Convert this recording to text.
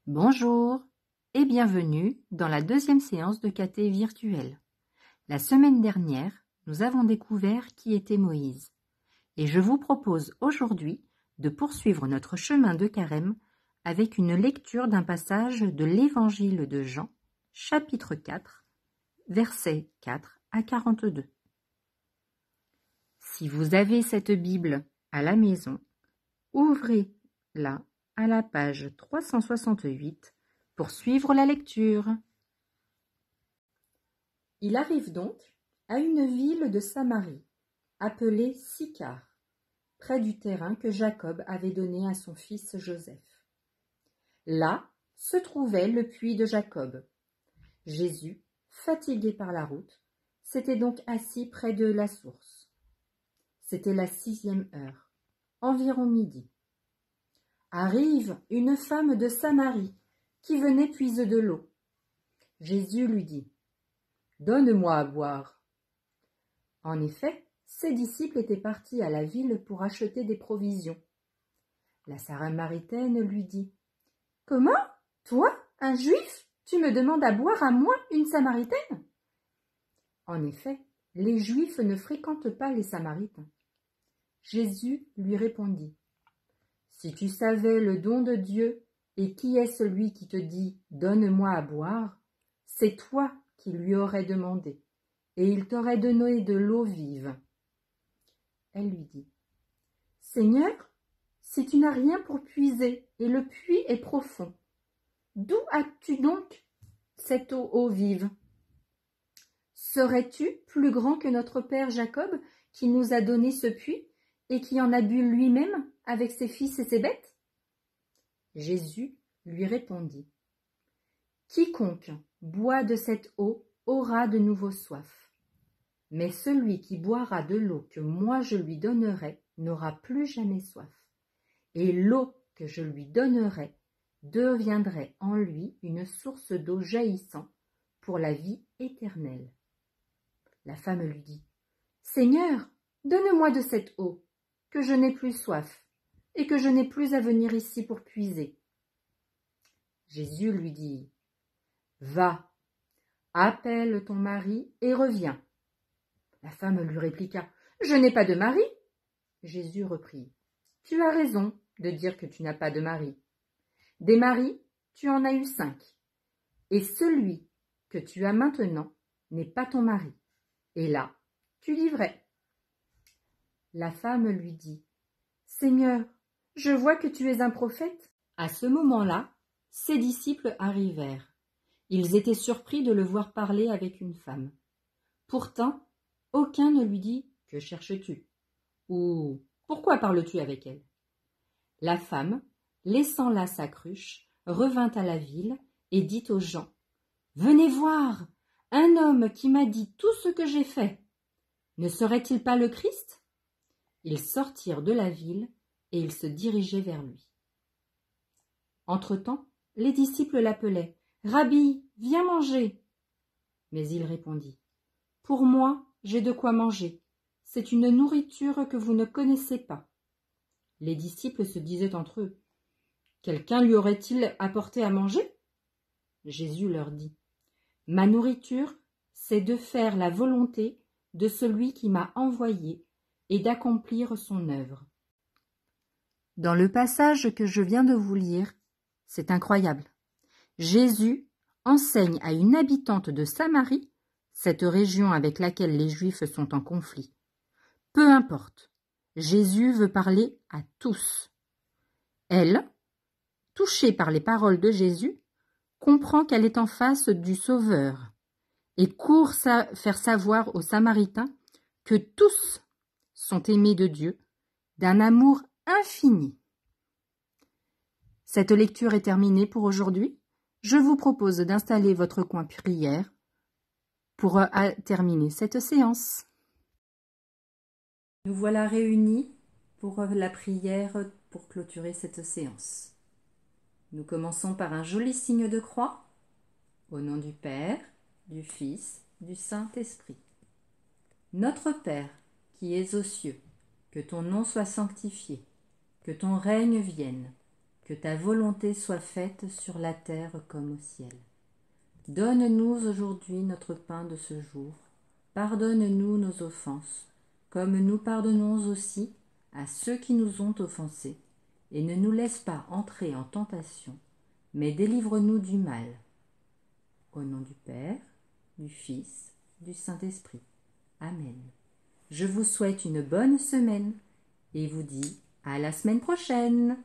Bonjour et bienvenue dans la deuxième séance de caté virtuelle. La semaine dernière, nous avons découvert qui était Moïse et je vous propose aujourd'hui de poursuivre notre chemin de carême avec une lecture d'un passage de l'Évangile de Jean, chapitre 4, versets 4 à 42. Si vous avez cette Bible à la maison, ouvrez-la à la page 368 pour suivre la lecture. Il arrive donc à une ville de Samarie, appelée Sychar, près du terrain que Jacob avait donné à son fils Joseph. Là se trouvait le puits de Jacob. Jésus, fatigué par la route, s'était donc assis près de la source. C'était la 6e heure, environ midi. Arrive une femme de Samarie qui venait puiser de l'eau. Jésus lui dit : « Donne-moi à boire. » En effet, ses disciples étaient partis à la ville pour acheter des provisions. La Samaritaine lui dit : « Comment ? Toi, un Juif, tu me demandes à boire à moi, une Samaritaine ? » En effet, les Juifs ne fréquentent pas les Samaritains. Jésus lui répondit : « Si tu savais le don de Dieu et qui est celui qui te dit « Donne-moi à boire », c'est toi qui lui aurais demandé, et il t'aurait donné de l'eau vive. Elle lui dit : « Seigneur, si tu n'as rien pour puiser, et le puits est profond, d'où as-tu donc cette eau vive ? Serais-tu plus grand que notre père Jacob, qui nous a donné ce puits, et qui en a bu lui-même avec ses fils et ses bêtes ? » Jésus lui répondit : « Quiconque boit de cette eau aura de nouveau soif. Mais celui qui boira de l'eau que moi je lui donnerai n'aura plus jamais soif. Et l'eau que je lui donnerai deviendrait en lui une source d'eau jaillissant pour la vie éternelle. » La femme lui dit : « Seigneur, donne-moi de cette eau, que je n'ai plus soif, et que je n'ai plus à venir ici pour puiser. » Jésus lui dit : « Va, appelle ton mari et reviens. » La femme lui répliqua : « Je n'ai pas de mari. » Jésus reprit : « Tu as raison de dire que tu n'as pas de mari. Des maris, tu en as eu 5, et celui que tu as maintenant n'est pas ton mari. Et là, tu dis vrai. » La femme lui dit : « Seigneur, je vois que tu es un prophète. » À ce moment-là, ses disciples arrivèrent. Ils étaient surpris de le voir parler avec une femme. Pourtant, aucun ne lui dit : « Que cherches-tu ? » ou « Pourquoi parles-tu avec elle ?» La femme, laissant là sa cruche, revint à la ville et dit aux gens : « Venez voir, un homme qui m'a dit tout ce que j'ai fait. Ne serait-il pas le Christ ? » Ils sortirent de la ville et ils se dirigeaient vers lui. Entre-temps, les disciples l'appelaient : « Rabbi, viens manger !» Mais il répondit : « Pour moi, j'ai de quoi manger. C'est une nourriture que vous ne connaissez pas. » Les disciples se disaient entre eux : « Quelqu'un lui aurait-il apporté à manger ? » Jésus leur dit : « Ma nourriture, c'est de faire la volonté de celui qui m'a envoyé et d'accomplir son œuvre. » Dans le passage que je viens de vous lire, c'est incroyable. Jésus enseigne à une habitante de Samarie, cette région avec laquelle les Juifs sont en conflit. Peu importe, Jésus veut parler à tous. Elle, touchée par les paroles de Jésus, comprend qu'elle est en face du Sauveur et court faire savoir aux Samaritains que tous sont aimés de Dieu d'un amour infini. Cette lecture est terminée pour aujourd'hui. Je vous propose d'installer votre coin prière pour terminer cette séance. Nous voilà réunis pour la prière pour clôturer cette séance. Nous commençons par un joli signe de croix. Au nom du Père, du Fils, du Saint-Esprit. Notre Père, qui es aux cieux, que ton nom soit sanctifié, que ton règne vienne, Que ta volonté soit faite sur la terre comme au ciel. Donne-nous aujourd'hui notre pain de ce jour. Pardonne-nous nos offenses, comme nous pardonnons aussi à ceux qui nous ont offensés. Et ne nous laisse pas entrer en tentation, mais délivre-nous du mal. Au nom du Père, du Fils, du Saint-Esprit. Amen. Je vous souhaite une bonne semaine et vous dis à la semaine prochaine.